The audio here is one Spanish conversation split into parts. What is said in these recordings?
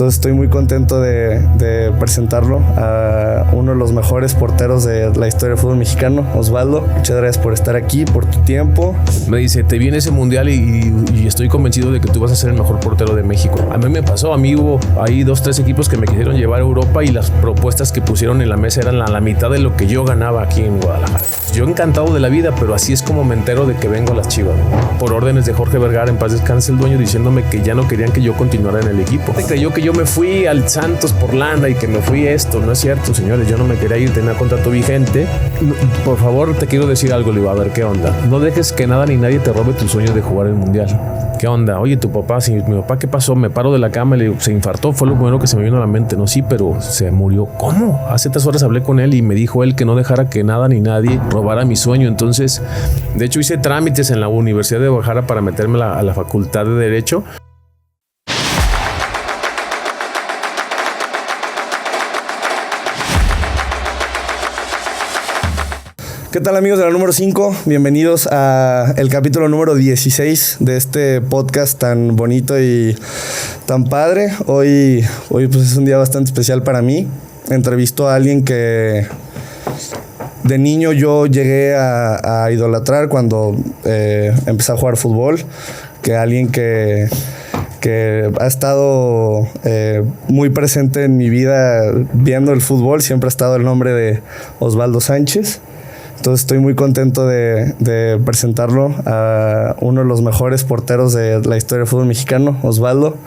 Entonces estoy muy contento de presentarlo a uno de los mejores porteros de la historia del fútbol mexicano, Osvaldo. Muchas gracias por estar aquí, por tu tiempo. Me dice, te viene ese mundial y estoy convencido de que tú vas a ser el mejor portero de México. A mí me pasó, a mí hubo ahí 2-3 equipos que me quisieron llevar a Europa y las propuestas que pusieron en la mesa eran la mitad de lo que yo ganaba aquí en Guadalajara. Yo encantado de la vida, pero así es como me entero de que vengo a las Chivas, ¿no? Por órdenes de Jorge Vergara, en paz descanse el dueño, diciéndome que ya no querían que yo continuara en el equipo. Creyó que yo me fui al Santos por lana y que me fui esto. No es cierto, señores, yo no me quería ir, tenía contrato vigente. Por favor, te quiero decir algo, le iba a ver qué onda. No dejes que nada ni nadie te robe tu sueño de jugar el mundial. ¿Qué onda? Oye, tu papá, si mi papá, ¿qué pasó? Me paro de la cama y le digo, se infartó, fue lo primero que se me vino a la mente. No, sí, pero se murió. ¿Cómo? Hace 3 horas hablé con él y me dijo él que no dejara que nada ni nadie robara mi sueño. Entonces, de hecho, hice trámites en la Universidad de Guadalajara para meterme a la Facultad de Derecho. ¿Qué tal, amigos de la número 5? Bienvenidos a el capítulo número 16 de este podcast tan bonito y tan padre. Hoy pues es un día bastante especial para mí. Entrevisto a alguien que de niño yo llegué a idolatrar cuando empecé a jugar fútbol, que alguien que ha estado muy presente en mi vida viendo el fútbol. Siempre ha estado el nombre de Osvaldo Sánchez. Entonces estoy muy contento de presentarlo a uno de los mejores porteros de la historia del fútbol mexicano, Osvaldo.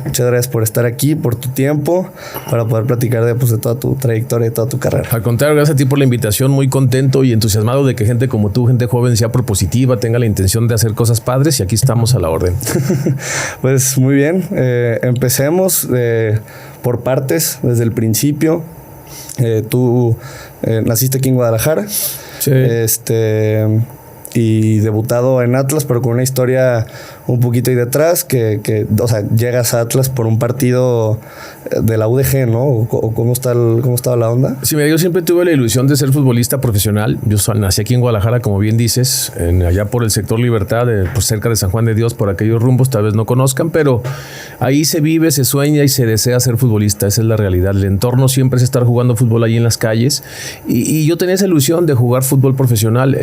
Muchas gracias por estar aquí, por tu tiempo, para poder platicar de toda tu trayectoria y toda tu carrera. Al contrario, gracias a ti por la invitación, muy contento y entusiasmado de que gente como tú, gente joven, sea propositiva, tenga la intención de hacer cosas padres y aquí estamos a la orden. Pues muy bien, empecemos por partes, desde el principio. Tú naciste aquí en Guadalajara. Sí. Y debutado en Atlas, pero con una historia un poquito ahí detrás, o sea, llegas a Atlas por un partido de la UDG, ¿no? ¿O cómo estaba la onda? Sí, yo siempre tuve la ilusión de ser futbolista profesional. Yo nací aquí en Guadalajara, como bien dices, allá por el sector Libertad, pues cerca de San Juan de Dios, por aquellos rumbos, tal vez no conozcan, pero ahí se vive, se sueña y se desea ser futbolista. Esa es la realidad. El entorno siempre es estar jugando fútbol ahí en las calles y yo tenía esa ilusión de jugar fútbol profesional.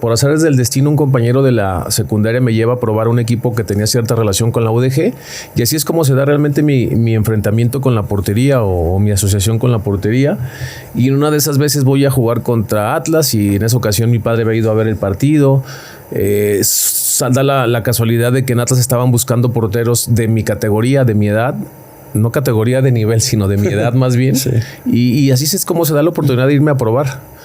Por azares del destino, un compañero de la secundaria me lleva a probar un equipo que tenía cierta relación con la UDG y así es como se da realmente mi enfrentamiento con la portería o mi asociación con la portería. Y en una de esas veces voy a jugar contra Atlas y en esa ocasión mi padre había ido a ver el partido. Da la casualidad de que en Atlas estaban buscando porteros de mi categoría, de mi edad. No categoría de nivel, sino de mi edad más bien. Sí. Y así es como se da la oportunidad de irme a probar.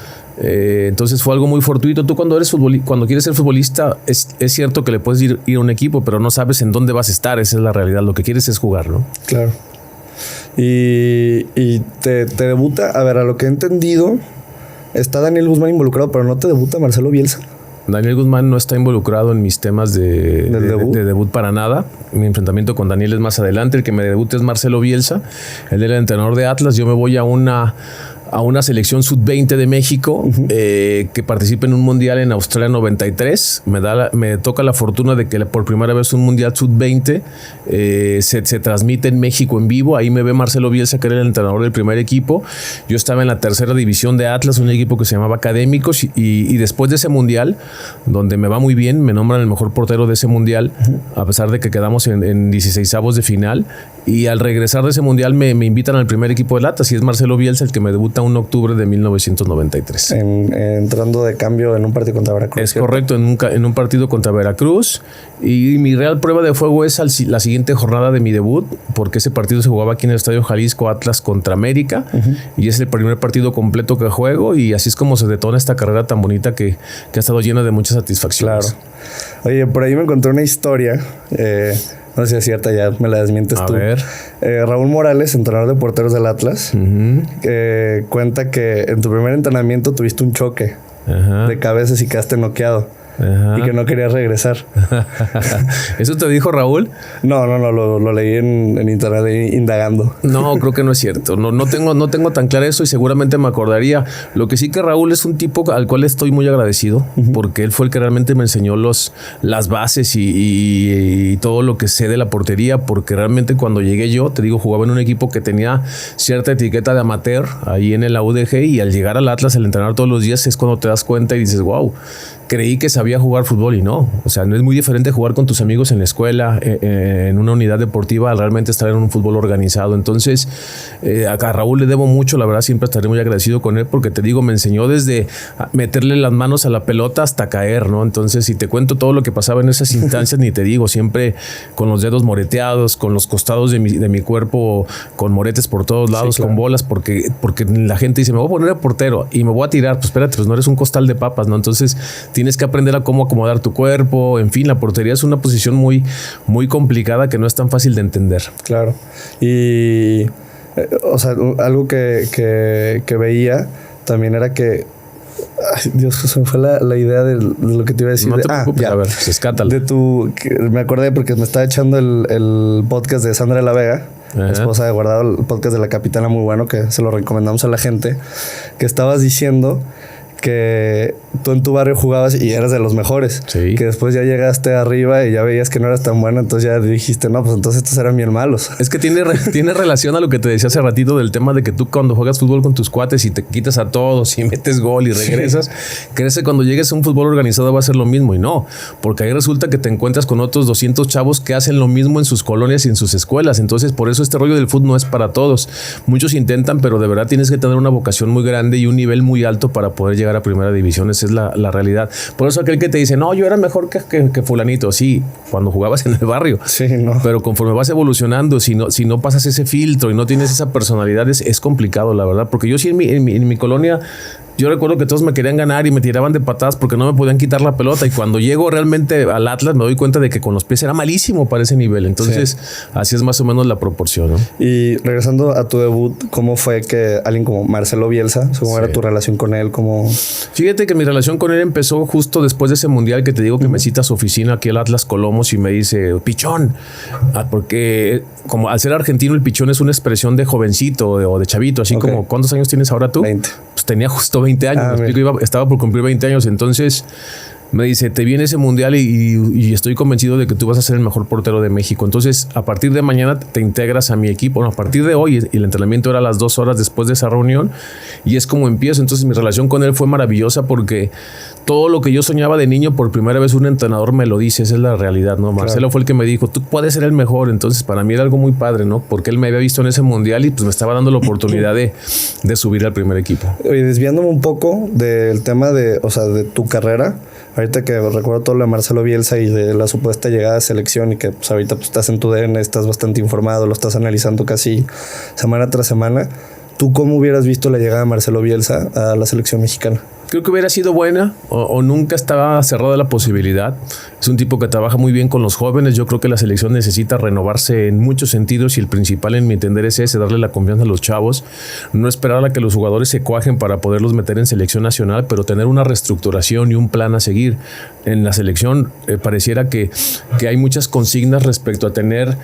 Entonces fue algo muy fortuito. Tú cuando quieres ser futbolista es cierto que le puedes ir a un equipo, pero no sabes en dónde vas a estar. Esa es la realidad. Lo que quieres es jugar, ¿no? Claro. Y te debuta, a ver, a lo que he entendido, está Daniel Guzmán involucrado, pero no te debuta Marcelo Bielsa. Daniel Guzmán no está involucrado en mis temas de debut para nada. Mi enfrentamiento con Daniel es más adelante. El que me debuta es Marcelo Bielsa. Él era el entrenador de Atlas. Yo me voy a una selección sub-20 de México que participa en un mundial en Australia 93. Me toca la fortuna de que por primera vez un mundial sub-20 se transmite en México en vivo. Ahí me ve Marcelo Bielsa, que era el entrenador del primer equipo. Yo estaba en la tercera división de Atlas, un equipo que se llamaba Académicos, y después de ese mundial, donde me va muy bien, me nombran el mejor portero de ese mundial, a pesar de que quedamos en 16avos de final. Y al regresar de ese mundial me invitan al primer equipo del Atlas y es Marcelo Bielsa el que me debuta 1 de octubre de 1993. Entrando de cambio en un partido contra Veracruz. Es correcto, en un partido contra Veracruz. Y mi real prueba de fuego es la siguiente jornada de mi debut, porque ese partido se jugaba aquí en el Estadio Jalisco, Atlas contra América. Y es el primer partido completo que juego y así es como se detona esta carrera tan bonita que ha estado llena de muchas satisfacciones. Claro. Oye, por ahí me encontré una historia... no sé si es cierta, ya me la desmientes tú. A ver. Raúl Morales, entrenador de porteros del Atlas, cuenta que en tu primer entrenamiento tuviste un choque de cabezas y quedaste noqueado. Ajá. y que no quería regresar. ¿Eso te dijo Raúl? No, lo leí en internet indagando. No, creo que no es cierto. No tengo tan claro eso y seguramente me acordaría. Lo que sí que Raúl es un tipo al cual estoy muy agradecido, porque él fue el que realmente me enseñó las bases y todo lo que sé de la portería, porque realmente cuando llegué yo, te digo, jugaba en un equipo que tenía cierta etiqueta de amateur ahí en la UDG, y al llegar al Atlas, al entrenar todos los días, es cuando te das cuenta y dices, wow, creí que sabía jugar fútbol y no. O sea, no es muy diferente jugar con tus amigos en la escuela, en una unidad deportiva, al realmente estar en un fútbol organizado. Entonces, a Raúl le debo mucho, la verdad, siempre estaré muy agradecido con él, porque te digo, me enseñó desde meterle las manos a la pelota hasta caer, ¿no? Entonces, si te cuento todo lo que pasaba en esas instancias, ni te digo, siempre con los dedos moreteados, con los costados de mi cuerpo, con moretes por todos lados, sí, claro, con bolas, porque la gente dice, me voy a poner de portero y me voy a tirar. Pues espérate, pues no eres un costal de papas, ¿no? Entonces, tienes que aprender a cómo acomodar tu cuerpo. En fin, la portería es una posición muy, muy complicada que no es tan fácil de entender. Claro. Y, o sea, algo que veía también era que... Ay, Dios, se me fue la idea de lo que te iba a decir. No te preocupes, a ver, escátala. Me acordé porque me estaba echando el podcast de Sandra de la Vega, esposa de Guardado, el podcast de La Capitana, muy bueno, que se lo recomendamos a la gente, que estabas diciendo que tú en tu barrio jugabas y eras de los mejores. Sí. Que después ya llegaste arriba y ya veías que no eras tan bueno, entonces ya dijiste, no, pues entonces estos eran bien malos. Es que tiene relación a lo que te decía hace ratito del tema de que tú cuando juegas fútbol con tus cuates y te quitas a todos y metes gol y regresas, crees que cuando llegues a un fútbol organizado va a ser lo mismo, y no, porque ahí resulta que te encuentras con otros 200 chavos que hacen lo mismo en sus colonias y en sus escuelas. Entonces, por eso este rollo del fútbol no es para todos. Muchos intentan, pero de verdad tienes que tener una vocación muy grande y un nivel muy alto para poder llegar a primera división. Esa es la realidad. Por eso aquel que te dice, no, yo era mejor que fulanito. Sí, cuando jugabas en el barrio. Sí, no. Pero conforme vas evolucionando, si no pasas ese filtro y no tienes esa personalidad, es complicado, la verdad. Porque yo sí en mi colonia, yo recuerdo que todos me querían ganar y me tiraban de patadas porque no me podían quitar la pelota. Y cuando llego realmente al Atlas me doy cuenta de que con los pies era malísimo para ese nivel. Entonces, así es más o menos la proporción, ¿no? Y regresando a tu debut, ¿cómo fue que alguien como Marcelo Bielsa, cómo era tu relación con él? Fíjate que mi relación con él empezó justo después de ese mundial que te digo que me cita a su oficina aquí al Atlas Colomos y me dice, pichón, porque como al ser argentino el pichón es una expresión de jovencito o de chavito, así como, ¿cuántos años tienes ahora tú? 20. Pues tenía justo 20 años, estaba por cumplir 20 años, entonces me dice, te viene ese mundial y estoy convencido de que tú vas a ser el mejor portero de México. Entonces, a partir de mañana te integras a mi equipo. Bueno, a partir de hoy, y el entrenamiento era a las 2 horas después de esa reunión, y es como empiezo. Entonces, mi relación con él fue maravillosa porque todo lo que yo soñaba de niño, por primera vez un entrenador me lo dice. Esa es la realidad, ¿no? Marcelo fue el que me dijo, tú puedes ser el mejor. Entonces, para mí era algo muy padre, ¿no? Porque él me había visto en ese mundial y pues me estaba dando la oportunidad de subir al primer equipo. Oye, desviándome un poco del tema de tu carrera, ahorita que recuerdo todo lo de Marcelo Bielsa y de la supuesta llegada de selección y que pues ahorita pues, estás en tu DN, estás bastante informado, lo estás analizando casi semana tras semana. ¿Tú cómo hubieras visto la llegada de Marcelo Bielsa a la selección mexicana? Creo que hubiera sido buena o nunca estaba cerrada la posibilidad. Es un tipo que trabaja muy bien con los jóvenes. Yo creo que la selección necesita renovarse en muchos sentidos y el principal en mi entender es ese, darle la confianza a los chavos, no esperar a que los jugadores se cuajen para poderlos meter en selección nacional, pero tener una reestructuración y un plan a seguir. En la selección pareciera que hay muchas consignas respecto a tener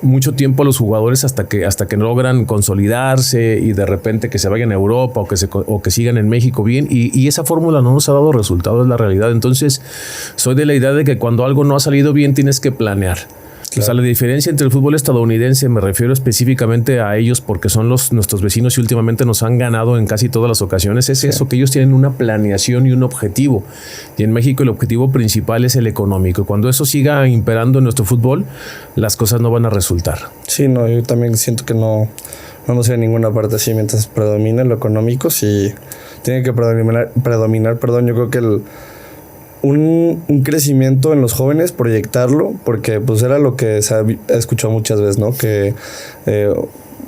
mucho tiempo a los jugadores hasta que logran consolidarse y de repente que se vayan a Europa o que sigan en México bien, y esa fórmula no nos ha dado resultado, es la realidad. Entonces soy de la idea de que cuando algo no ha salido bien tienes que planear. Claro. O sea, la diferencia entre el fútbol estadounidense, me refiero específicamente a ellos porque son nuestros vecinos y últimamente nos han ganado en casi todas las ocasiones, es eso, que ellos tienen una planeación y un objetivo. Y en México el objetivo principal es el económico. Y cuando eso siga imperando en nuestro fútbol, las cosas no van a resultar. Sí, no, yo también siento que no vamos a ir a ninguna parte así mientras predomine lo económico. Sí, tiene que predominar, yo creo que un crecimiento en los jóvenes, proyectarlo, porque pues era lo que se ha escuchado muchas veces, ¿no? Que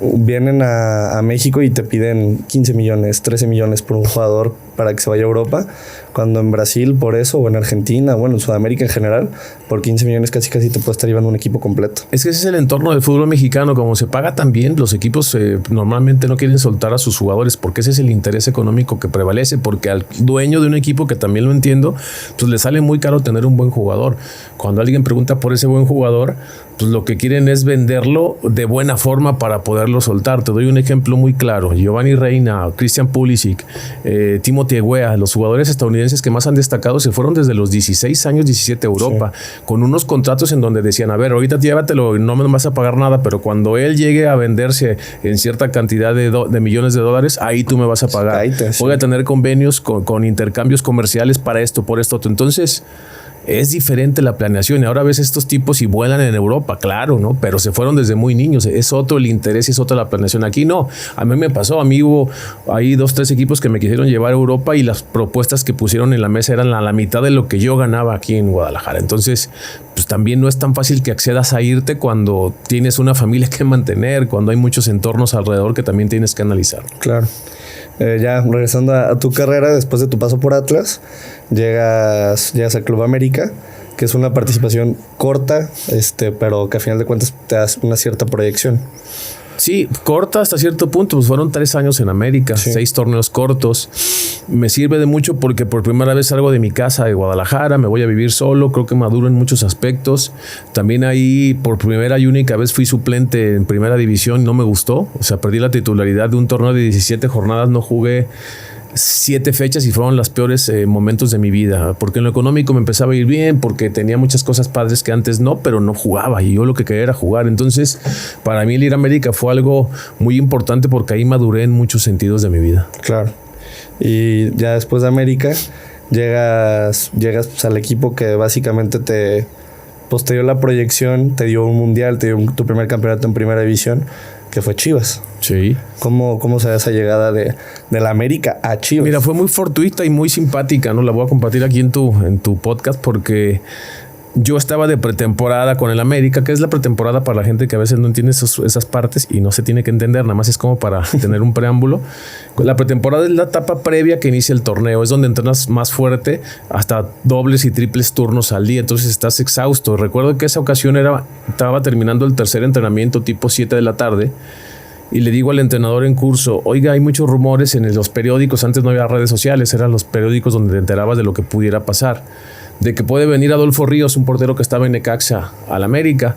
vienen a México y te piden 15 millones, 13 millones por un jugador para que se vaya a Europa, cuando en Brasil por eso, o en Argentina, bueno, en Sudamérica en general, por 15 millones casi te puede estar llevando un equipo completo. Es que ese es el entorno del fútbol mexicano, como se paga tan bien, los equipos normalmente no quieren soltar a sus jugadores porque ese es el interés económico que prevalece, porque al dueño de un equipo, que también lo entiendo, pues le sale muy caro tener un buen jugador. Cuando alguien pregunta por ese buen jugador, pues lo que quieren es venderlo de buena forma para poderlo soltar. Te doy un ejemplo muy claro: Giovanni Reina, Christian Pulisic, Timothy Weah, los jugadores estadounidenses que más han destacado se fueron desde los 16 años, 17 a Europa, con unos contratos en donde decían, a ver, ahorita llévatelo, no me vas a pagar nada, pero cuando él llegue a venderse en cierta cantidad de millones de dólares, ahí tú me vas a pagar. Voy a tener convenios con intercambios comerciales para esto, por esto. Entonces, es diferente la planeación. Y ahora ves estos tipos y vuelan en Europa, claro, ¿no? Pero se fueron desde muy niños. Es otro el interés, es otra la planeación. Aquí no. A mí me pasó. A mí hubo ahí 2-3 equipos que me quisieron llevar a Europa y las propuestas que pusieron en la mesa eran la mitad de lo que yo ganaba aquí en Guadalajara. Entonces, pues también no es tan fácil que accedas a irte cuando tienes una familia que mantener, cuando hay muchos entornos alrededor que también tienes que analizar. Claro. Ya regresando a tu carrera, después de tu paso por Atlas, llegas al Club América, que es una participación corta, pero que a final de cuentas te da una cierta proyección. Sí, corta hasta cierto punto, pues fueron 3 años en América, 6 torneos cortos. Me sirve de mucho porque por primera vez salgo de mi casa de Guadalajara, me voy a vivir solo, creo que maduro en muchos aspectos. También ahí por primera y única vez fui suplente en primera división y no me gustó. O sea, perdí la titularidad de un torneo de 17 jornadas, no jugué 7 fechas y fueron los peores momentos de mi vida, porque en lo económico me empezaba a ir bien, porque tenía muchas cosas padres que antes no, pero no jugaba y yo lo que quería era jugar. Entonces, para mí el ir a América fue algo muy importante porque ahí maduré en muchos sentidos de mi vida. Claro. Y ya después de América llegas pues, al equipo que básicamente te dio la proyección, te dio un mundial, te dio tu primer campeonato en primera división, que fue Chivas. Sí. ¿Cómo se da esa llegada de la América a Chivas? Mira, fue muy fortuita y muy simpática, ¿no? La voy a compartir aquí en tu podcast porque yo estaba de pretemporada con el América, que es la pretemporada para la gente que a veces no entiende esas partes y no se tiene que entender, nada más es como para tener un preámbulo. La pretemporada es la etapa previa que inicia el torneo, es donde entrenas más fuerte, hasta dobles y triples turnos al día, entonces estás exhausto. Recuerdo que esa ocasión estaba terminando el tercer entrenamiento tipo 7 de la tarde y le digo al entrenador en curso, oiga, hay muchos rumores en los periódicos, antes no había redes sociales, eran los periódicos donde te enterabas de lo que pudiera pasar, de que puede venir Adolfo Ríos, un portero que estaba en Necaxa, al América,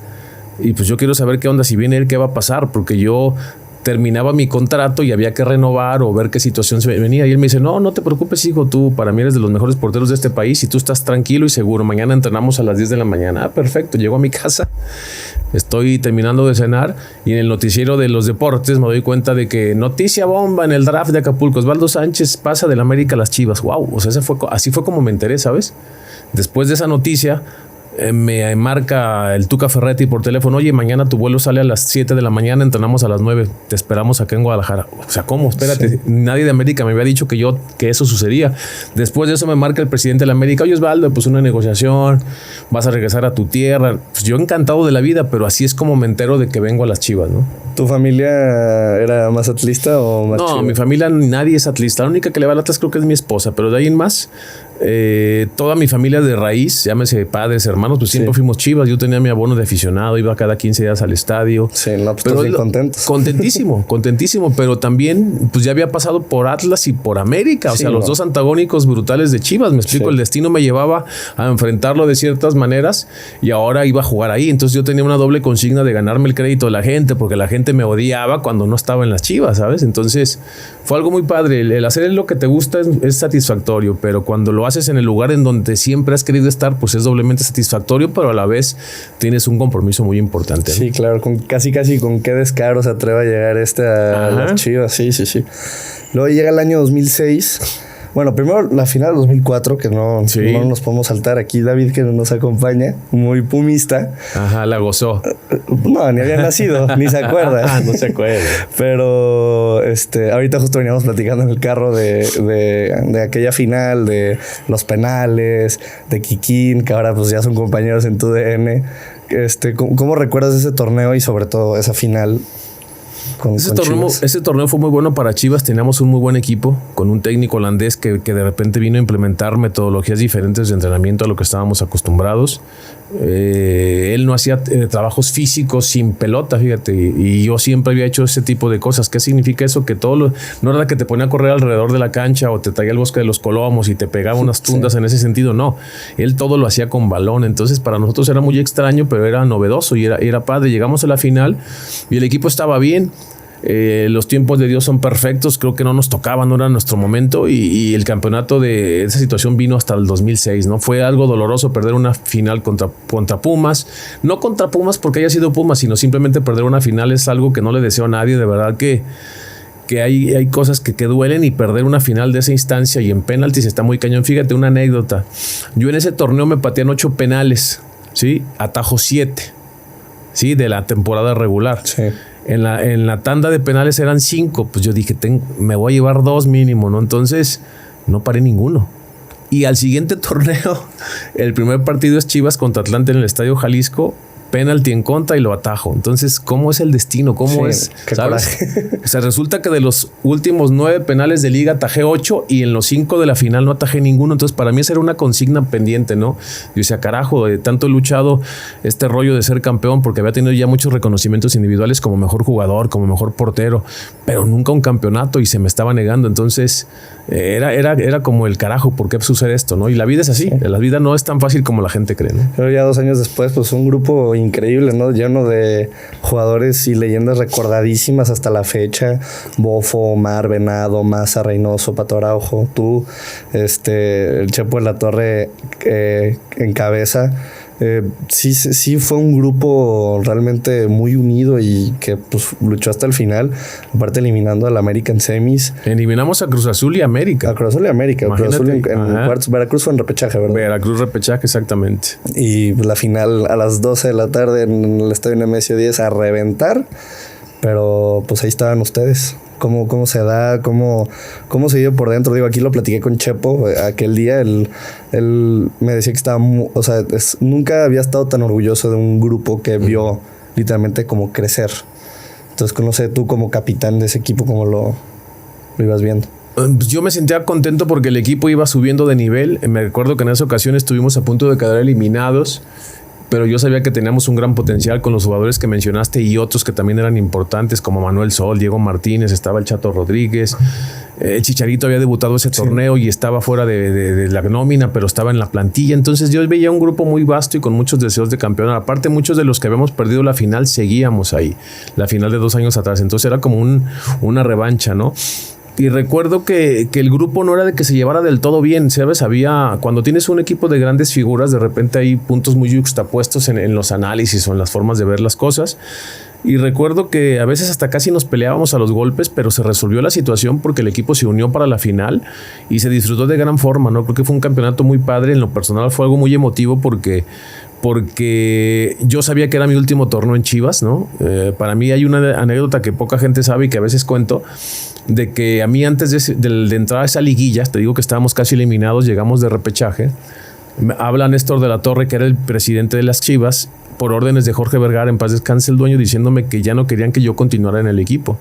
y pues yo quiero saber qué onda, si viene él, qué va a pasar, porque yo terminaba mi contrato y había que renovar o ver qué situación se venía. Y él me dice, no te preocupes, hijo, tú para mí eres de los mejores porteros de este país y tú estás tranquilo y seguro. Mañana entrenamos a las 10 de la mañana. Ah, perfecto. Llego a mi casa, estoy terminando de cenar y en el noticiero de los deportes me doy cuenta de que noticia bomba en el draft de Acapulco. Osvaldo Sánchez pasa del América a las Chivas. Wow, o sea, así fue como me enteré, ¿sabes? Después de esa noticia, me marca el Tuca Ferretti por teléfono, oye, mañana tu vuelo sale a las 7 de la mañana, entrenamos a las 9, te esperamos acá en Guadalajara. O sea, ¿cómo? Espérate, sí. Nadie de América me había dicho que eso sucedía. Después de eso me marca el presidente de la América, oye, Osvaldo, pues una negociación, vas a regresar a tu tierra. Pues yo encantado de la vida, pero así es como me entero de que vengo a las Chivas, ¿no? ¿Tu familia era más atlista o más No, Chivas? Mi familia nadie es atlista. La única que le va a Atlas creo que es mi esposa, pero de ahí en más, toda mi familia de raíz, llámese padres, hermanos, pues siempre fuimos Chivas. Yo tenía mi abono de aficionado, iba cada 15 días al estadio. Sí, no, pues pero bien contentos. Contentísimo, pero también pues ya había pasado por Atlas y por América, o sea, los dos antagónicos brutales de Chivas, me explico, el destino me llevaba a enfrentarlo de ciertas maneras y ahora iba a jugar ahí, entonces yo tenía una doble consigna de ganarme el crédito de la gente, porque la gente me odiaba cuando no estaba en las Chivas, ¿sabes? Entonces fue algo muy padre, el hacer lo que te gusta es satisfactorio, pero cuando lo haces en el lugar en donde siempre has querido estar, pues es doblemente satisfactorio, pero a la vez tienes un compromiso muy importante, ¿no? Sí, claro, con casi con qué descaro se atreve a llegar a las Chivas. Sí. Luego llega el año 2006. Bueno, primero la final 2004, que no nos podemos saltar aquí. David, que nos acompaña, muy pumista. Ajá, la gozó. No, ni había nacido, ni se acuerda. No se acuerda. Pero ahorita justo veníamos platicando en el carro de aquella final, de los penales, de Kikín, que ahora pues ya son compañeros en tu DN. ¿Cómo recuerdas ese torneo y sobre todo esa final? con Chivas. Ese torneo fue muy bueno para Chivas. Teníamos un muy buen equipo con un técnico holandés que de repente vino a implementar metodologías diferentes de entrenamiento a lo que estábamos acostumbrados. Él no hacía trabajos físicos sin pelota, fíjate, y yo siempre había hecho ese tipo de cosas. ¿Qué significa eso? Que no era que te ponía a correr alrededor de la cancha o te traía el bosque de los Colomos y te pegaba unas tundas en ese sentido, no. Él todo lo hacía con balón. Entonces para nosotros era muy extraño, pero era novedoso y era padre. Llegamos a la final y el equipo estaba bien. Los tiempos de Dios son perfectos, creo que no nos tocaba, no era nuestro momento y el campeonato de esa situación vino hasta el 2006, ¿no? Fue algo doloroso perder una final contra Pumas, no contra Pumas porque haya sido Pumas, sino simplemente perder una final es algo que no le deseo a nadie, de verdad que hay cosas que duelen y perder una final de esa instancia y en penaltis está muy cañón. Fíjate, una anécdota, yo en ese torneo me patean 8 penales, ¿sí? Atajo 7, ¿sí? De la temporada regular. Sí. En la tanda de penales eran 5, pues yo dije, me voy a llevar 2 mínimo, ¿no? Entonces, no paré ninguno. Y al siguiente torneo, el primer partido es Chivas contra Atlante en el Estadio Jalisco, penalti en contra y lo atajo. Entonces, ¿cómo es el destino? ¿Cómo es? ¿Sabes? O sea, resulta que de los últimos 9 penales de liga atajé 8 y en los 5 de la final no atajé ninguno. Entonces, para mí esa era una consigna pendiente, ¿no? Yo decía, carajo, tanto he luchado este rollo de ser campeón porque había tenido ya muchos reconocimientos individuales como mejor jugador, como mejor portero, pero nunca un campeonato y se me estaba negando. Entonces, era como el carajo, ¿por qué sucede esto, no? Y la vida es así. La vida no es tan fácil como la gente cree, ¿no? Pero ya 2 años después, pues un grupo increíble, ¿no? Lleno de jugadores y leyendas recordadísimas hasta la fecha. Bofo, Omar, Venado, Maza, Reynoso, Pato Araujo, tú, el Chepo de la Torre en cabeza. Sí fue un grupo realmente muy unido y que pues luchó hasta el final, aparte eliminando al América en semis. Eliminamos a Cruz Azul y América. A Cruz Azul y América. Cruz Azul en cuartos. Veracruz fue en repechaje, ¿verdad? Veracruz repechaje, exactamente. Y la final a las 12 de la tarde en el Estadio Nemesio 10 a reventar, pero pues ahí estaban ustedes. ¿Cómo se da? ¿Cómo se vive por dentro? Digo, aquí lo platiqué con Chepo aquel día. Él me decía que estaba... nunca había estado tan orgulloso de un grupo que vio literalmente como crecer. Entonces, no sé, tú como capitán de ese equipo, ¿cómo lo ibas viendo? Yo me sentía contento porque el equipo iba subiendo de nivel. Me recuerdo que en esa ocasión estuvimos a punto de quedar eliminados, pero yo sabía que teníamos un gran potencial con los jugadores que mencionaste y otros que también eran importantes, como Manuel Sol, Diego Martínez, estaba el Chato Rodríguez. Chicharito había debutado ese torneo y estaba fuera de la nómina, pero estaba en la plantilla. Entonces yo veía un grupo muy vasto y con muchos deseos de campeonar. Aparte, muchos de los que habíamos perdido la final seguíamos ahí, la final de 2 años atrás. Entonces era como una revancha, ¿no? Y recuerdo que el grupo no era de que se llevara del todo bien, ¿sabes? Cuando tienes un equipo de grandes figuras, de repente hay puntos muy yuxtapuestos en los análisis o en las formas de ver las cosas. Y recuerdo que a veces hasta casi nos peleábamos a los golpes, pero se resolvió la situación porque el equipo se unió para la final y se disfrutó de gran forma, ¿no? Creo que fue un campeonato muy padre. En lo personal fue algo muy emotivo porque yo sabía que era mi último torneo en Chivas, ¿no? Para mí hay una anécdota que poca gente sabe y que a veces cuento, de que a mí antes de entrar a esa liguilla, te digo que estábamos casi eliminados, llegamos de repechaje, habla Néstor de la Torre, que era el presidente de las Chivas, por órdenes de Jorge Vergara, en paz descanse el dueño, diciéndome que ya no querían que yo continuara en el equipo.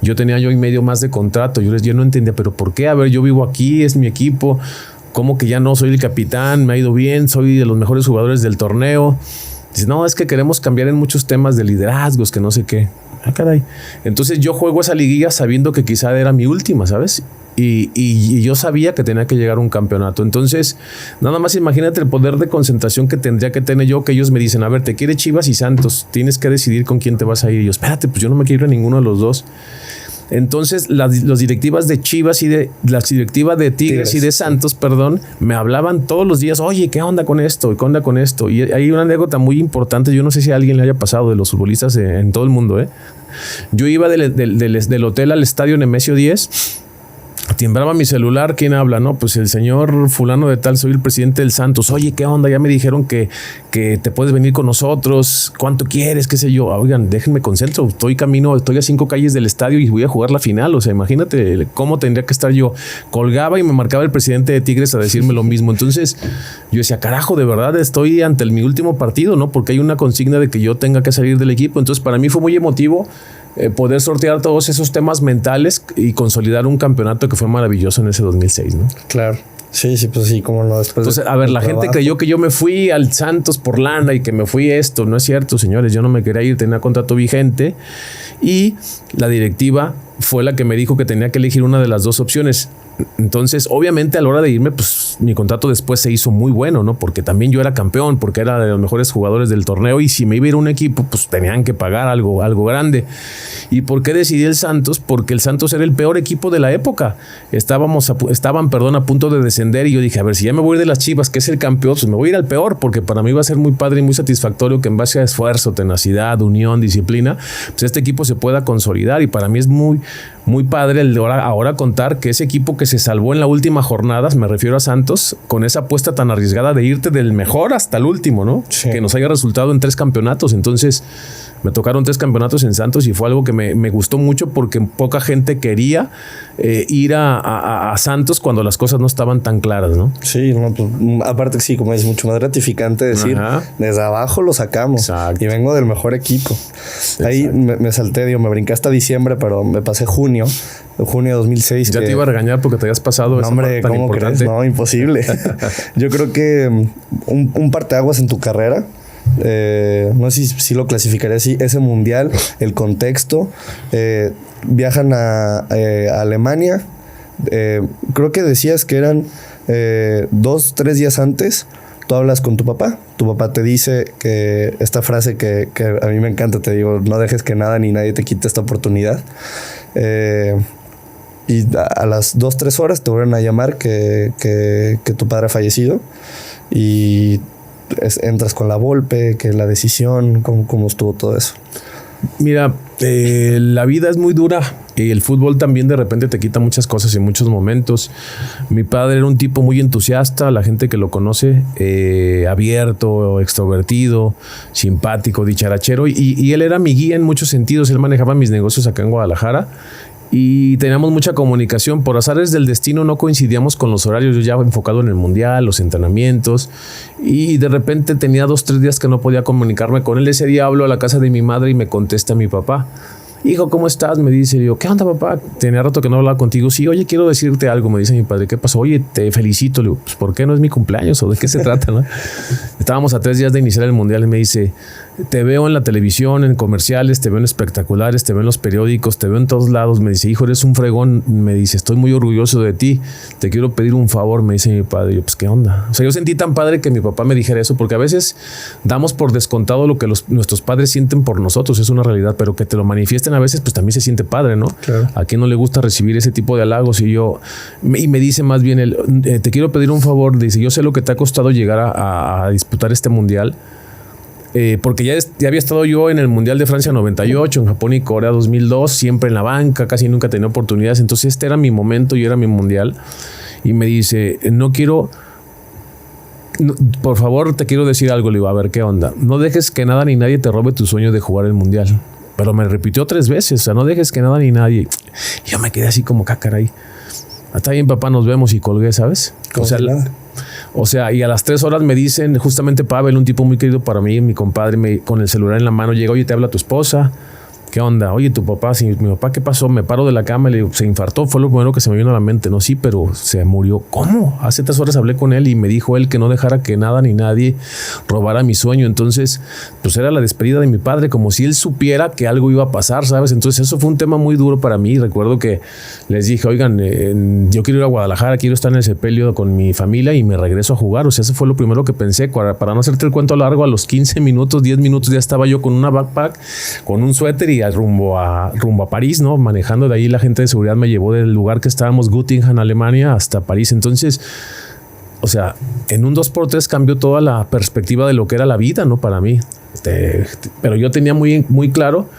Yo tenía 1 año y medio más de contrato, yo no entendía, pero ¿por qué? A ver, yo vivo aquí, es mi equipo, ¿cómo que ya no soy el capitán? Me ha ido bien, soy de los mejores jugadores del torneo. Dice, no, es que queremos cambiar en muchos temas de liderazgos, que no sé qué. Ah, caray. Entonces yo juego esa liguilla sabiendo que quizá era mi última, ¿sabes? Y yo sabía que tenía que llegar a un campeonato. Entonces, nada más imagínate el poder de concentración que tendría que tener yo, que ellos me dicen, a ver, te quiere Chivas y Santos, tienes que decidir con quién te vas a ir. Y yo, espérate, pues yo no me quiero ir a ninguno de los dos. Entonces, las directivas de Chivas las directivas de Tigres y de Santos, me hablaban todos los días, oye, ¿qué onda con esto? ¿Qué onda con esto? Y hay una anécdota muy importante, yo no sé si a alguien le haya pasado de los futbolistas en todo el mundo, ¿eh? Yo iba del hotel al estadio Nemesio 10, timbraba mi celular, ¿quién habla? No, pues el señor fulano de tal, soy el presidente del Santos. Oye, ¿qué onda? Ya me dijeron que te puedes venir con nosotros. ¿Cuánto quieres? ¿Qué sé yo? Oigan, déjenme concentro. Estoy a 5 calles del estadio y voy a jugar la final. O sea, imagínate cómo tendría que estar yo. Colgaba y me marcaba el presidente de Tigres a decirme lo mismo. Entonces yo decía, carajo, de verdad estoy ante mi último partido, ¿no? Porque hay una consigna de que yo tenga que salir del equipo. Entonces para mí fue muy emotivo poder sortear todos esos temas mentales y consolidar un campeonato que fue maravilloso en ese 2006, ¿no? Claro. Sí, pues sí, como no después. Entonces, a ver, la gente creyó que yo me fui al Santos por lana y que me fui esto. No es cierto, señores. Yo no me quería ir, tenía contrato vigente y la directiva fue la que me dijo que tenía que elegir una de las dos opciones. Entonces, obviamente, a la hora de irme, pues mi contrato después se hizo muy bueno, ¿no? Porque también yo era campeón, porque era de los mejores jugadores del torneo y si me iba a ir a un equipo, pues tenían que pagar algo grande. ¿Y por qué decidí el Santos? Porque el Santos era el peor equipo de la época. Estaban, a punto de descender y yo dije, a ver, si ya me voy a ir de las Chivas, que es el campeón, pues me voy a ir al peor, porque para mí va a ser muy padre y muy satisfactorio que en base a esfuerzo, tenacidad, unión, disciplina, pues este equipo se pueda consolidar y para mí es muy padre ahora contar que ese equipo que se salvó en la última jornada, me refiero a Santos, con esa apuesta tan arriesgada de irte del mejor hasta el último, ¿no? Sí. Que nos haya resultado en 3 campeonatos. Entonces, me tocaron 3 campeonatos en Santos y fue algo que me gustó mucho porque poca gente quería ir a Santos cuando las cosas no estaban tan claras, ¿no? Sí, no, pues, aparte sí, como es mucho más gratificante decir, desde abajo lo sacamos. Exacto. Y vengo del mejor equipo. Exacto. Ahí me salté, me brinqué hasta diciembre, pero me pasé junio de 2006. Ya te iba a regañar porque te habías pasado. No, hombre, ¿cómo crees? No, imposible. Yo creo que un parteaguas en tu carrera. No sé si lo clasificaré así. Ese mundial, el contexto. Viajan a Alemania. Creo que decías que eran 2-3 días antes. Tú hablas con tu papá. Tu papá te dice que esta frase que a mí me encanta. Te digo, no dejes que nada ni nadie te quite esta oportunidad. Y a las 2-3 horas te vuelven a llamar que tu padre ha fallecido. Y entras con la Volpe, que la decisión, cómo estuvo todo eso. Mira, la vida es muy dura y el fútbol también de repente te quita muchas cosas en muchos momentos. Mi padre era un tipo muy entusiasta, la gente que lo conoce, abierto, extrovertido, simpático, dicharachero y él era mi guía en muchos sentidos. Él manejaba mis negocios acá en Guadalajara y teníamos mucha comunicación. Por azares del destino no coincidíamos con los horarios. Yo ya enfocado en el mundial, los entrenamientos, y de repente tenía 2-3 días que no podía comunicarme con él. Ese día hablo a la casa de mi madre y me contesta mi papá. Hijo, ¿cómo estás? Me dice. Yo, ¿qué onda, papá? Tenía rato que no hablaba contigo. Sí, oye, quiero decirte algo. Me dice mi padre. ¿Qué pasó? Oye, te felicito. Le digo, pues, ¿por qué no es mi cumpleaños? ¿O de qué se trata, no? Estábamos a 3 días de iniciar el mundial y me dice, te veo en la televisión, en comerciales, te veo en espectaculares, te veo en los periódicos, te veo en todos lados. Me dice, hijo, eres un fregón. Me dice, estoy muy orgulloso de ti. Te quiero pedir un favor, me dice mi padre. Yo, pues, ¿qué onda? O sea, yo sentí tan padre que mi papá me dijera eso, porque a veces damos por descontado lo que nuestros padres sienten por nosotros. Es una realidad, pero que te lo manifiesten a veces, pues también se siente padre, ¿no? Claro. A quien no le gusta recibir ese tipo de halagos. Y me dice más bien, te quiero pedir un favor. Dice, yo sé lo que te ha costado llegar a disputar este mundial. Porque ya había estado yo en el Mundial de Francia 98, en Japón y Corea 2002, siempre en la banca, casi nunca tenía oportunidades. Entonces este era mi momento y era mi mundial. Y me dice, por favor, te quiero decir algo. Le digo, a ver, ¿qué onda? No dejes que nada ni nadie te robe tu sueño de jugar el mundial. Pero me repitió 3 veces, o sea, no dejes que nada ni nadie. Y yo me quedé así como, caray. Está bien, papá, nos vemos, y colgué, ¿sabes? O sea, y a las 3 horas me dicen, justamente Pavel, un tipo muy querido para mí, mi compadre, con el celular en la mano, llega, oye, te habla tu esposa. ¿Qué onda? Oye, tu papá, sí, mi papá, ¿qué pasó? Me paro de la cama y le digo, se infartó, fue lo primero que se me vino a la mente. No, sí, pero se murió. ¿Cómo? Hace 3 horas hablé con él y me dijo él que no dejara que nada ni nadie robara mi sueño. Entonces, pues era la despedida de mi padre, como si él supiera que algo iba a pasar, ¿sabes? Entonces eso fue un tema muy duro para mí. Recuerdo que les dije, oigan, yo quiero ir a Guadalajara, quiero estar en el sepelio con mi familia y me regreso a jugar. O sea, eso fue lo primero que pensé. Para no hacerte el cuento largo, a los 15 minutos, 10 minutos ya estaba yo con una backpack, con un suéter y rumbo a París, ¿no? Manejando de ahí, la gente de seguridad me llevó del lugar que estábamos, Göttingen, Alemania, hasta París. Entonces, o sea, en un 2x3 cambió toda la perspectiva de lo que era la vida, ¿no? Para mí. Pero yo tenía muy, muy claro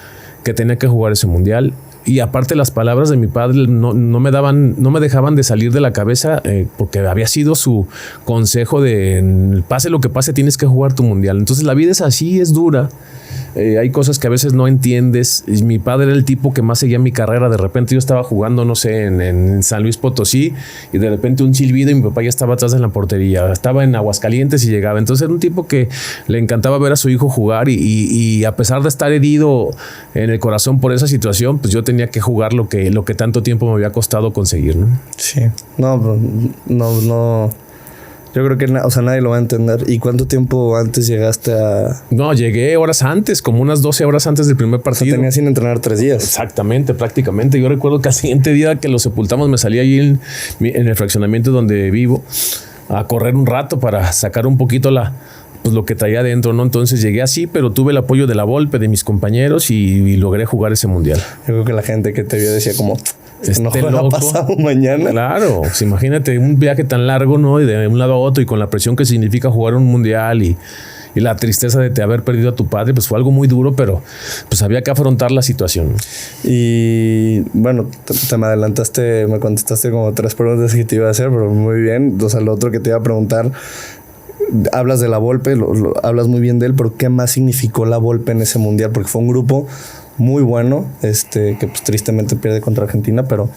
que tenía que jugar ese mundial. Y aparte, las palabras de mi padre no me dejaban de salir de la cabeza, porque había sido su consejo de pase lo que pase, tienes que jugar tu mundial. Entonces la vida es así, es dura, hay cosas que a veces no entiendes. Y mi padre era el tipo que más seguía mi carrera. De repente yo estaba jugando, no sé, en San Luis Potosí, y de repente un silbido y mi papá ya estaba atrás de la portería. Estaba en Aguascalientes y llegaba. Entonces era un tipo que le encantaba ver a su hijo jugar, y a pesar de estar herido en el corazón por esa situación, pues yo tenía que jugar lo que tanto tiempo me había costado conseguir, ¿no? Sí. No. Yo creo que nadie lo va a entender. ¿Y cuánto tiempo antes llegaste a...? No, llegué horas antes, como unas 12 horas antes del primer partido. O sea, tenías sin entrenar 3 días. Exactamente, prácticamente. Yo recuerdo que al siguiente día que lo sepultamos me salí allí en el fraccionamiento donde vivo a correr un rato para sacar un poquito lo que traía adentro, ¿no? Entonces llegué así, pero tuve el apoyo de la Volpe, de mis compañeros, y logré jugar ese mundial. Yo creo que la gente que te vio decía como... No juega pasado mañana. Claro, pues imagínate un viaje tan largo, ¿no? Y de un lado a otro, y con la presión que significa jugar un mundial, y la tristeza de haber perdido a tu padre, pues fue algo muy duro, pero pues había que afrontar la situación. Y bueno, te me adelantaste, me contestaste como 3 preguntas que te iba a hacer, pero muy bien. O sea, lo otro que te iba a preguntar, hablas de la Volpe, hablas muy bien de él, pero ¿qué más significó la Volpe en ese mundial? Porque fue un grupo muy bueno, que pues tristemente pierde contra Argentina, pero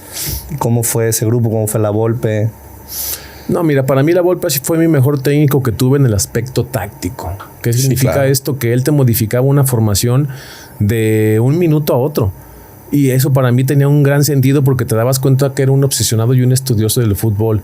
¿cómo fue ese grupo? ¿Cómo fue la Volpe? No, mira, para mí la Volpe fue mi mejor técnico que tuve en el aspecto táctico. ¿Qué significa claro esto? Que él te modificaba una formación de un minuto a otro. Y eso para mí tenía un gran sentido, porque te dabas cuenta que era un obsesionado y un estudioso del fútbol.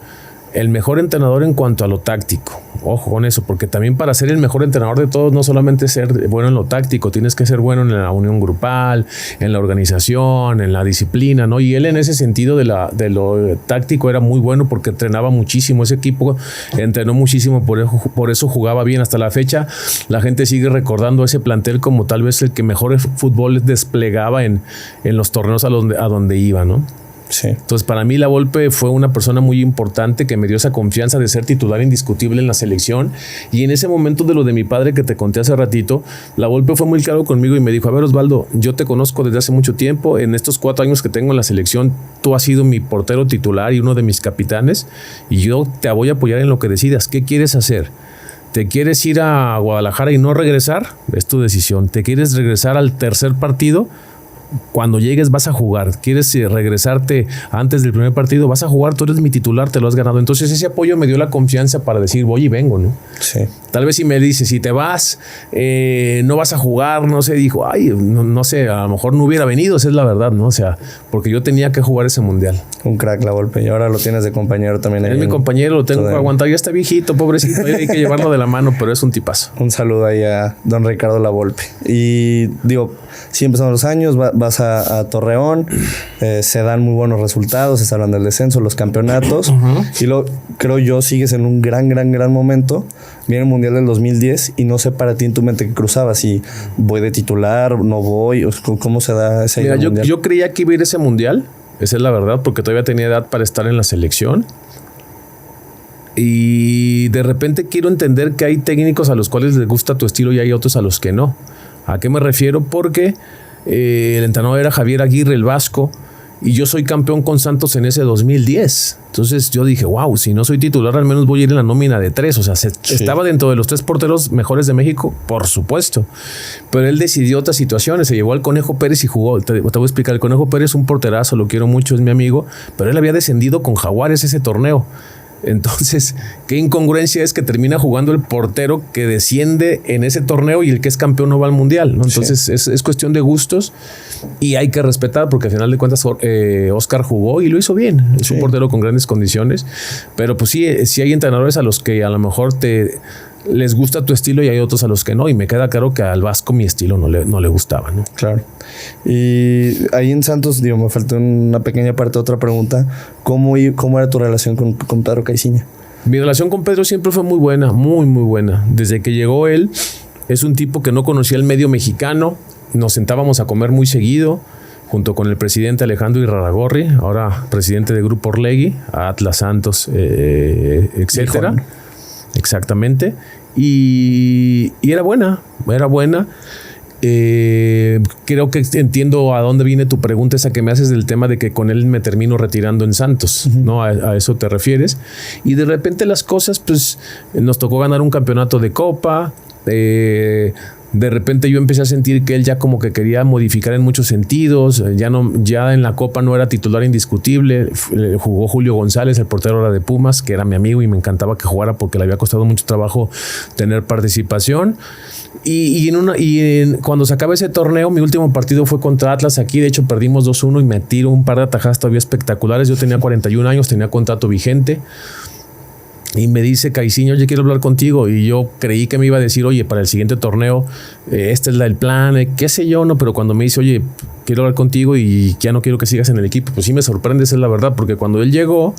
El mejor entrenador en cuanto a lo táctico. Ojo con eso, porque también para ser el mejor entrenador de todos, no solamente ser bueno en lo táctico, tienes que ser bueno en la unión grupal, en la organización, en la disciplina, ¿no? Y él en ese sentido de lo táctico era muy bueno, porque entrenaba muchísimo. Ese equipo entrenó muchísimo, por eso jugaba bien. Hasta la fecha, la gente sigue recordando ese plantel como tal vez el que mejor fútbol desplegaba en los torneos a donde iba, ¿no? Sí. Entonces, para mí la Volpe fue una persona muy importante que me dio esa confianza de ser titular indiscutible en la selección. Y en ese momento de lo de mi padre que te conté hace ratito, la Volpe fue muy claro conmigo y me dijo: a ver, Osvaldo, yo te conozco desde hace mucho tiempo. En estos 4 años que tengo en la selección, tú has sido mi portero titular y uno de mis capitanes, y yo te voy a apoyar en lo que decidas. ¿Qué quieres hacer? ¿Te quieres ir a Guadalajara y no regresar? Es tu decisión. ¿Te quieres regresar al tercer partido? Cuando llegues vas a jugar. ¿Quieres regresarte antes del primer partido? Vas a jugar, tú eres mi titular, te lo has ganado. Entonces ese apoyo me dio la confianza para decir voy y vengo, ¿no? Sí. Tal vez si me dice, si te vas, no vas a jugar, no sé, dijo, no sé, a lo mejor no hubiera venido, esa es la verdad, ¿no? O sea, porque yo tenía que jugar ese mundial. Un crack la Volpe, y ahora lo tienes de compañero también. Es mi compañero, lo tengo que aguantar, ya está viejito, pobrecito, hay que llevarlo de la mano, pero es un tipazo. Un saludo ahí a don Ricardo La Volpe. Y digo, sí empezaron los años, vas a Torreón, se dan muy buenos resultados, se hablan del descenso, los campeonatos, y luego creo yo sigues en un gran momento. Viene el Mundial del 2010 y no sé para ti en tu mente qué cruzaba, si voy de titular, no voy, ¿cómo se da ese Mira, mundial? Yo creía que iba a ir ese mundial, esa es la verdad, porque todavía tenía edad para estar en la selección. Y de repente quiero entender que hay técnicos a los cuales les gusta tu estilo y hay otros a los que no. ¿A qué me refiero? Porque el entrenador era Javier Aguirre, el vasco, y yo soy campeón con Santos en ese 2010. Entonces yo dije, wow, si no soy titular, al menos voy a ir en la nómina de 3. O sea, estaba dentro de los 3 porteros mejores de México, por supuesto. Pero él decidió otras situaciones. Se llevó al Conejo Pérez y jugó. Te voy a explicar. El Conejo Pérez es un porterazo, lo quiero mucho, es mi amigo. Pero él había descendido con Jaguares ese torneo. Entonces, qué incongruencia es que termina jugando el portero que desciende en ese torneo y el que es campeón no va al mundial, ¿no? Entonces, es cuestión de gustos y hay que respetar, porque al final de cuentas Oscar jugó y lo hizo bien. Es un portero con grandes condiciones, pero pues sí hay entrenadores a los que a lo mejor les gusta tu estilo y hay otros a los que no, y me queda claro que al Vasco mi estilo no le gustaba, ¿no? Claro. Y ahí en Santos, me faltó una pequeña parte, otra pregunta. ¿Cómo era tu relación con Pedro Caiciña? Mi relación con Pedro siempre fue muy buena, muy buena. Desde que llegó él, es un tipo que no conocía el medio mexicano. Nos sentábamos a comer muy seguido, junto con el presidente Alejandro Irarrágorri, ahora presidente de Grupo Orlegui, Atlas, Santos, etcétera. Híjole. Exactamente. Y era buena. Creo que entiendo a dónde viene tu pregunta, esa que me haces del tema de que con él me termino retirando en Santos, ¿no? A eso te refieres. Y de repente las cosas, pues nos tocó ganar un campeonato de Copa, De repente yo empecé a sentir que él ya como que quería modificar en muchos sentidos. Ya en la Copa no era titular indiscutible. Jugó Julio González, el portero ahora de Pumas, que era mi amigo y me encantaba que jugara porque le había costado mucho trabajo tener participación. Cuando se acaba ese torneo, mi último partido fue contra Atlas aquí. De hecho, perdimos 2-1 y me tiro un par de atajadas todavía espectaculares. Yo tenía 41 años, tenía contrato vigente. Y me dice Caiciño, oye, quiero hablar contigo. Y yo creí que me iba a decir, oye, para el siguiente torneo, este es el plan, qué sé yo, ¿no? Pero cuando me dice, oye, quiero hablar contigo y ya no quiero que sigas en el equipo, pues sí me sorprende, esa es la verdad, porque cuando él llegó,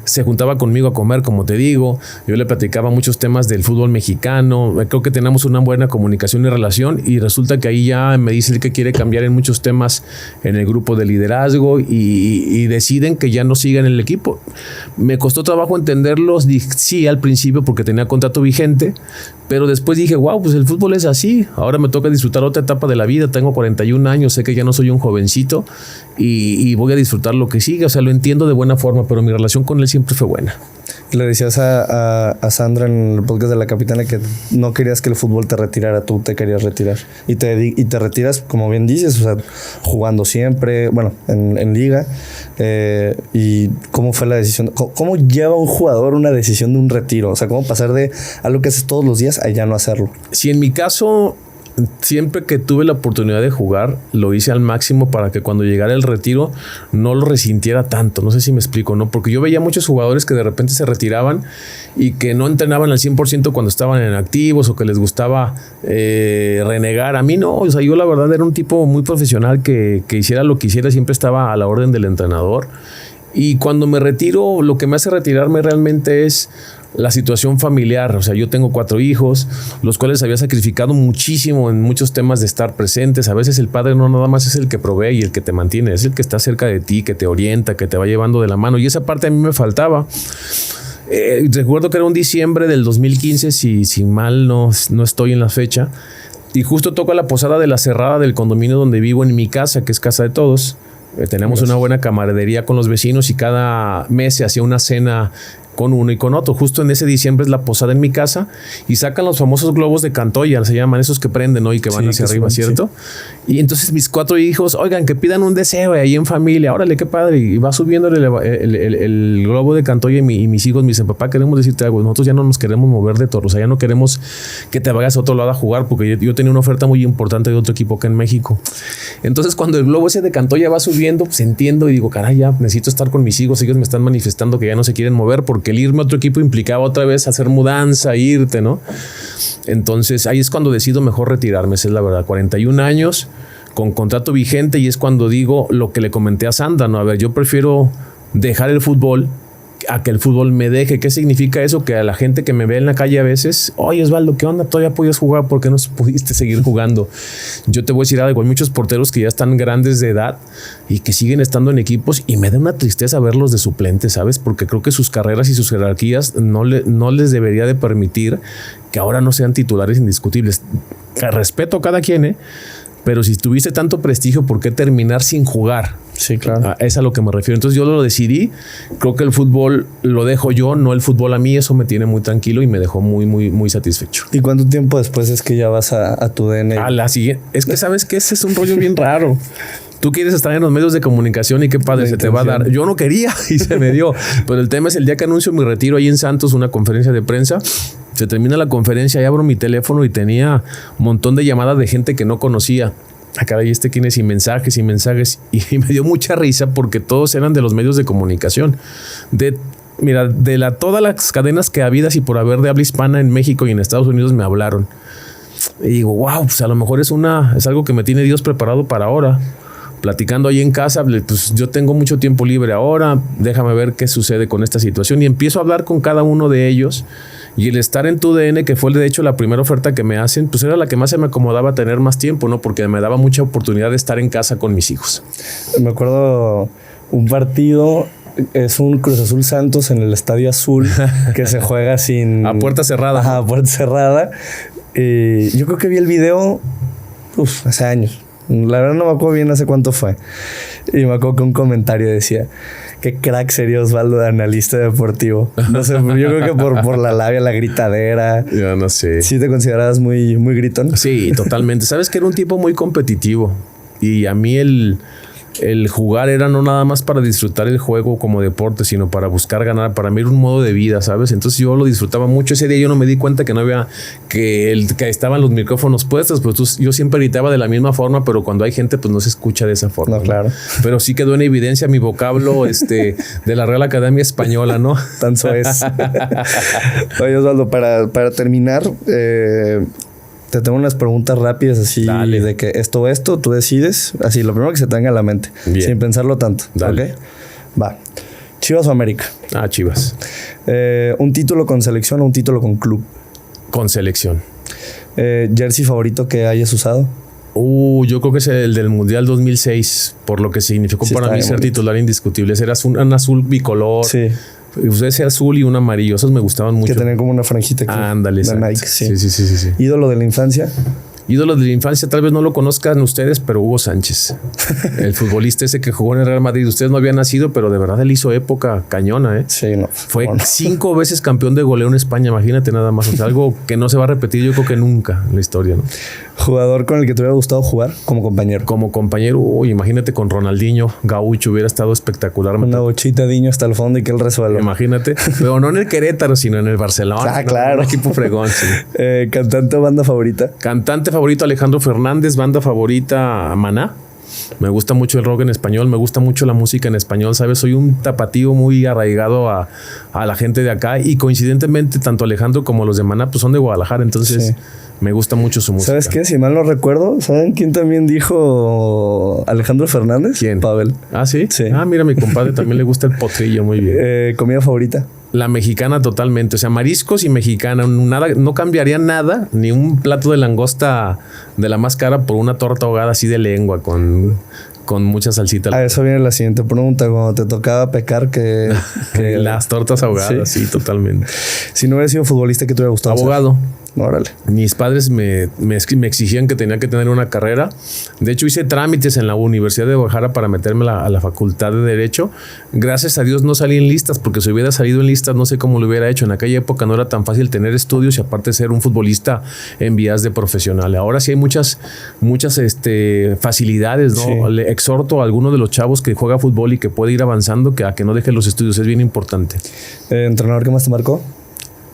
se juntaba conmigo a comer, como te digo. Yo le platicaba muchos temas del fútbol mexicano. Creo que tenemos una buena comunicación y relación, y resulta que ahí ya me dice que quiere cambiar en muchos temas en el grupo de liderazgo y deciden que ya no siga en el equipo. Me costó trabajo entenderlo, sí, al principio porque tenía contrato vigente, pero después dije, wow, pues el fútbol es así. Ahora me toca disfrutar otra etapa de la vida. Tengo 41 años, sé que ya no soy un jovencito y voy a disfrutar lo que sigue. O sea, lo entiendo de buena forma, pero mi relación con él siempre fue buena. Le decías a Sandra en el podcast de La Capitana que no querías que el fútbol te retirara, tú te querías retirar. Y te retiras, como bien dices, o sea, jugando siempre, bueno, en liga. ¿Y cómo fue la decisión? ¿Cómo lleva un jugador una decisión de un retiro? O sea, ¿cómo pasar de algo que haces todos los días a ya no hacerlo? Si en mi caso, siempre que tuve la oportunidad de jugar, lo hice al máximo para que cuando llegara el retiro no lo resintiera tanto. No sé si me explico, ¿no? Porque yo veía muchos jugadores que de repente se retiraban y que no entrenaban al 100% cuando estaban en activos, o que les gustaba renegar. A mí no, o sea, yo la verdad era un tipo muy profesional que hiciera lo que hiciera, siempre estaba a la orden del entrenador. Y cuando me retiro, lo que me hace retirarme realmente es la situación familiar. O sea, yo tengo 4 hijos, los cuales había sacrificado muchísimo en muchos temas de estar presentes. A veces el padre no nada más es el que provee y el que te mantiene, es el que está cerca de ti, que te orienta, que te va llevando de la mano. Y esa parte a mí me faltaba. Recuerdo que era un diciembre del 2015, si mal no estoy en la fecha, y justo toca la posada de la cerrada del condominio donde vivo en mi casa, que es casa de todos. Tenemos una buena camaradería con los vecinos y cada mes se hacía una cena con uno y con otro. Justo en ese diciembre es la posada en mi casa y sacan los famosos globos de Cantoya, se llaman, esos que prenden, ¿no? Y que van hacia arriba, ¿cierto? Sí. Y entonces mis 4 hijos, oigan, que pidan un deseo ahí en familia, órale, qué padre. Y va subiendo el globo de Cantoya y mis hijos me dicen, papá, queremos decirte algo, nosotros ya no nos queremos mover de Torre, o sea, ya no queremos que te vayas a otro lado a jugar, porque yo tenía una oferta muy importante de otro equipo acá en México. Entonces cuando el globo ese de Cantoya va subiendo, pues entiendo y digo, caray, ya necesito estar con mis hijos, ellos me están manifestando que ya no se quieren mover, porque el irme a otro equipo implicaba otra vez hacer mudanza, irte, ¿no? Entonces ahí es cuando decido mejor retirarme, esa es la verdad. 41 años con contrato vigente, y es cuando digo lo que le comenté a Sandra, ¿no? A ver, yo prefiero dejar el fútbol a que el fútbol me deje. ¿Qué significa eso? Que a la gente que me ve en la calle a veces, oye, Osvaldo, ¿qué onda? ¿Todavía podías jugar? ¿Por qué no pudiste seguir jugando? Yo te voy a decir algo, hay muchos porteros que ya están grandes de edad y que siguen estando en equipos, y me da una tristeza verlos de suplentes, ¿sabes? Porque creo que sus carreras y sus jerarquías no les debería de permitir que ahora no sean titulares indiscutibles. Respeto a cada quien, pero si tuviste tanto prestigio, ¿por qué terminar sin jugar? Sí, claro. Es a lo que me refiero. Entonces yo lo decidí. Creo que el fútbol lo dejo yo, no el fútbol a mí. Eso me tiene muy tranquilo y me dejó muy, muy, muy satisfecho. ¿Y cuánto tiempo después es que ya vas a tu DN? A la siguiente. Es que sabes que ese es un rollo bien raro. Tú quieres estar en los medios de comunicación y qué padre se te va a dar. Yo no quería y se me dio. Pero el tema es el día que anuncio mi retiro ahí en Santos, una conferencia de prensa. Se termina la conferencia y abro mi teléfono y tenía un montón de llamadas de gente que no conocía. Caray, quién es, y mensajes. Y me dio mucha risa porque todos eran de los medios de comunicación. Todas las cadenas que habidas y por haber de habla hispana en México y en Estados Unidos me hablaron. Y digo, wow, pues a lo mejor es algo que me tiene Dios preparado para ahora. Platicando ahí en casa, pues yo tengo mucho tiempo libre ahora, déjame ver qué sucede con esta situación. Y empiezo a hablar con cada uno de ellos. Y el estar en tu DN, que fue de hecho la primera oferta que me hacen, pues era la que más se me acomodaba tener más tiempo, ¿no? Porque me daba mucha oportunidad de estar en casa con mis hijos. Me acuerdo un partido, es un Cruz Azul Santos en el Estadio Azul, que se juega sin... A puerta cerrada. Ajá, a puerta cerrada. Yo creo que vi el video hace años. La verdad no me acuerdo bien hace cuánto fue. Y me acuerdo que un comentario decía: qué crack sería Osvaldo de analista deportivo. No sé, yo creo que por la labia, la gritadera. Ya no sé. ¿Sí te considerabas muy, muy gritón? Sí, totalmente. Sabes que era un tipo muy competitivo. Y a mí el jugar era no nada más para disfrutar el juego como deporte, sino para buscar ganar. Para mí era un modo de vida, ¿sabes? Entonces yo lo disfrutaba mucho. Ese día yo no me di cuenta que no había, que estaban los micrófonos puestos, pues yo siempre gritaba de la misma forma, pero cuando hay gente, pues no se escucha de esa forma. No, claro. Pero sí quedó en evidencia mi vocablo de la Real Academia Española, ¿no? Tan es. Oye, Osvaldo, para terminar, te tengo unas preguntas rápidas así. Dale. De que esto, tú decides. Así, lo primero que se te venga a la mente. Bien. Sin pensarlo tanto. Dale. ¿Ok? Va. ¿Chivas o América? Chivas. ¿Un título con selección o un título con club? Con selección. ¿Jersey favorito que hayas usado? Yo creo que es el del Mundial 2006, por lo que significó Sí, para está mí bien ser bonito. titular indiscutible. Era un azul bicolor. Sí. Usé ese azul y un amarillo. Esos me gustaban mucho. Que tenían como una franjita aquí. Ándale, de exacto. Nike, sí. Sí. ¿Ídolo de la infancia? Ídolo de la infancia, tal vez no lo conozcan ustedes, pero Hugo Sánchez, el futbolista ese que jugó en el Real Madrid. Ustedes no habían nacido, pero de verdad él hizo época cañona, ¿eh? Sí, no. Fue Bueno. 5 veces campeón de goleo en España, imagínate nada más. O sea, algo que no se va a repetir, yo creo que nunca en la historia, ¿no? ¿Jugador con el que te hubiera gustado jugar como compañero? Como compañero, imagínate con Ronaldinho Gaúcho, hubiera estado espectacular. Una bochita Diño hasta el fondo y que él resuelva. Imagínate, pero no en el Querétaro, sino en el Barcelona. Ah, claro. Un equipo fregón, sí. ¿Cantante o banda favorita? Cantante favorito Alejandro Fernández, banda favorita Maná. Me gusta mucho el rock en español, me gusta mucho la música en español, ¿sabes? Soy un tapatío muy arraigado a la gente de acá y coincidentemente tanto Alejandro como los de Maná pues son de Guadalajara, entonces Sí. me gusta mucho su música. ¿Sabes qué? Si mal no recuerdo, ¿saben quién también dijo Alejandro Fernández? ¿Quién? Pavel. ¿Ah, sí? Sí. Mira, mi compadre también le gusta el potrillo, muy bien. ¿Comida favorita? La mexicana totalmente, o sea, mariscos y mexicana, nada, no cambiaría nada, ni un plato de langosta de la más cara por una torta ahogada así de lengua con mucha salsita. A eso viene la siguiente pregunta. Cuando te tocaba pecar, que Las tortas ahogadas, sí, totalmente. Si no hubieras sido futbolista, ¿qué te hubiera gustado Abogado. ser? Órale. Mis padres me exigían que tenía que tener una carrera. De hecho, hice trámites en la Universidad de Guadalajara para meterme a la Facultad de Derecho. Gracias a Dios no salí en listas, porque si hubiera salido en listas no sé cómo lo hubiera hecho. En aquella época no era tan fácil tener estudios y aparte ser un futbolista en vías de profesional. Ahora sí hay muchas facilidades, ¿no? Sí. Le exhorto a alguno de los chavos que juega fútbol y que puede ir avanzando a que no deje los estudios. Es bien importante. ¿Entrenador que más te marcó?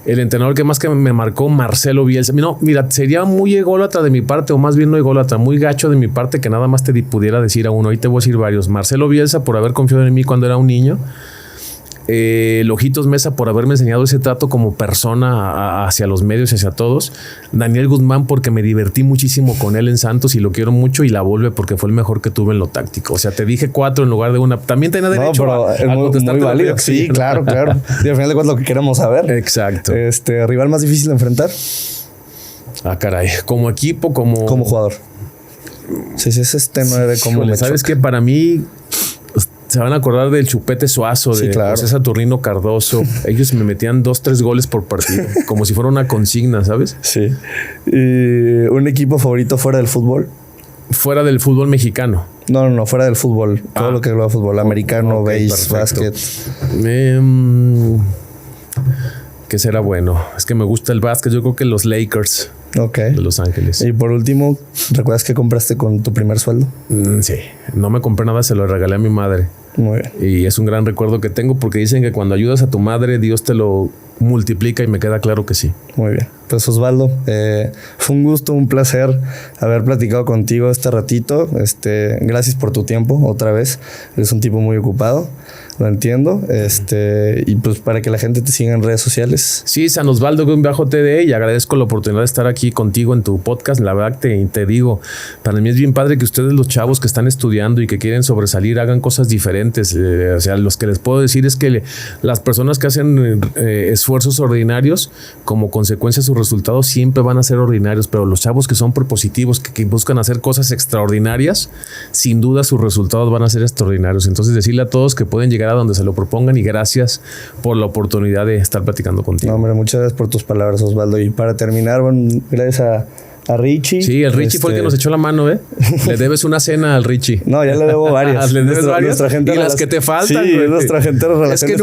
El entrenador que más que me marcó, Marcelo Bielsa. No, mira, sería muy ególatra de mi parte, o más bien no ególatra, muy gacho de mi parte que nada más te pudiera decir a uno. Ahí te voy a decir varios. Marcelo Bielsa por haber confiado en mí cuando era un niño. Lojitos Mesa por haberme enseñado ese trato como persona hacia los medios y hacia todos. Daniel Guzmán porque me divertí muchísimo con él en Santos y lo quiero mucho. Y La Volpe porque fue el mejor que tuve en lo táctico. O sea, te dije 4 en lugar de una. También tenía derecho pero es a muy contestarte lo que válido. yo Sí, quería. claro. Y al final de cuentas lo que queremos saber. Exacto. ¿Rival más difícil de enfrentar? Caray. Como equipo, como Jugador. Sí, es 9 como Híjole, me ¿sabes choca. qué? Para mí se van a acordar del Chupete Suazo, Sí, de claro. José Saturnino Cardoso. Ellos me metían 2-3 goles por partido, como si fuera una consigna, ¿sabes? Sí. ¿Y un equipo favorito fuera del fútbol? Fuera del fútbol mexicano. No, fuera del fútbol. Todo lo que es fútbol. Americano, Ok, base, perfecto. básquet. ¿Qué será bueno? Es que me gusta el básquet. Yo creo que los Lakers Ok. de Los Ángeles. Y por último, ¿recuerdas qué compraste con tu primer sueldo? Sí. No me compré nada, se lo regalé a mi madre. Muy bien. Y es un gran recuerdo que tengo porque dicen que cuando ayudas a tu madre, Dios te lo multiplica y me queda claro que sí. Muy bien. Pues Osvaldo, fue un gusto, un placer haber platicado contigo este ratito. Gracias por tu tiempo otra vez. Eres un tipo muy ocupado, lo entiendo. Y pues para que la gente te siga en redes sociales. Sí, San Osvaldo-TDE y agradezco la oportunidad de estar aquí contigo en tu podcast. La verdad te digo, para mí es bien padre que ustedes los chavos que están estudiando y que quieren sobresalir hagan cosas diferentes. O sea, los que les puedo decir es que las personas que hacen esfuerzos ordinarios, como consecuencia sus resultados siempre van a ser ordinarios, pero los chavos que son propositivos, que buscan hacer cosas extraordinarias, sin duda sus resultados van a ser extraordinarios. Entonces decirle a todos que pueden llegar a donde se lo propongan y gracias por la oportunidad de estar platicando contigo. No, hombre, muchas gracias por tus palabras, Osvaldo. Y para terminar, bueno, gracias A Richie. Sí, el Richie fue el que nos echó la mano, ¿eh? Le debes una cena al Richie. No, ya le debo varias. ¿Le debes varias? Gente y las que te faltan, sí, güey. Nuestra gente de relaciones es que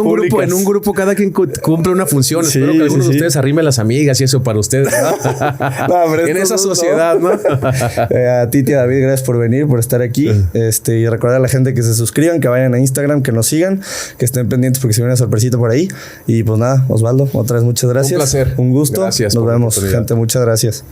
en un grupo cada quien cumple una función. Sí, Espero que algunos sí, de ustedes arrimen las amigas y eso para ustedes. ¿no? En esa sociedad, ¿no? A ti, tía David, gracias por venir, por estar aquí. Y recordar a la gente que se suscriban, que vayan a Instagram, que nos sigan, que estén pendientes porque se viene una sorpresita por ahí. Y pues nada, Osvaldo, otra vez muchas gracias. Un placer. Un gusto. Gracias. Nos vemos, gente. Muchas gracias.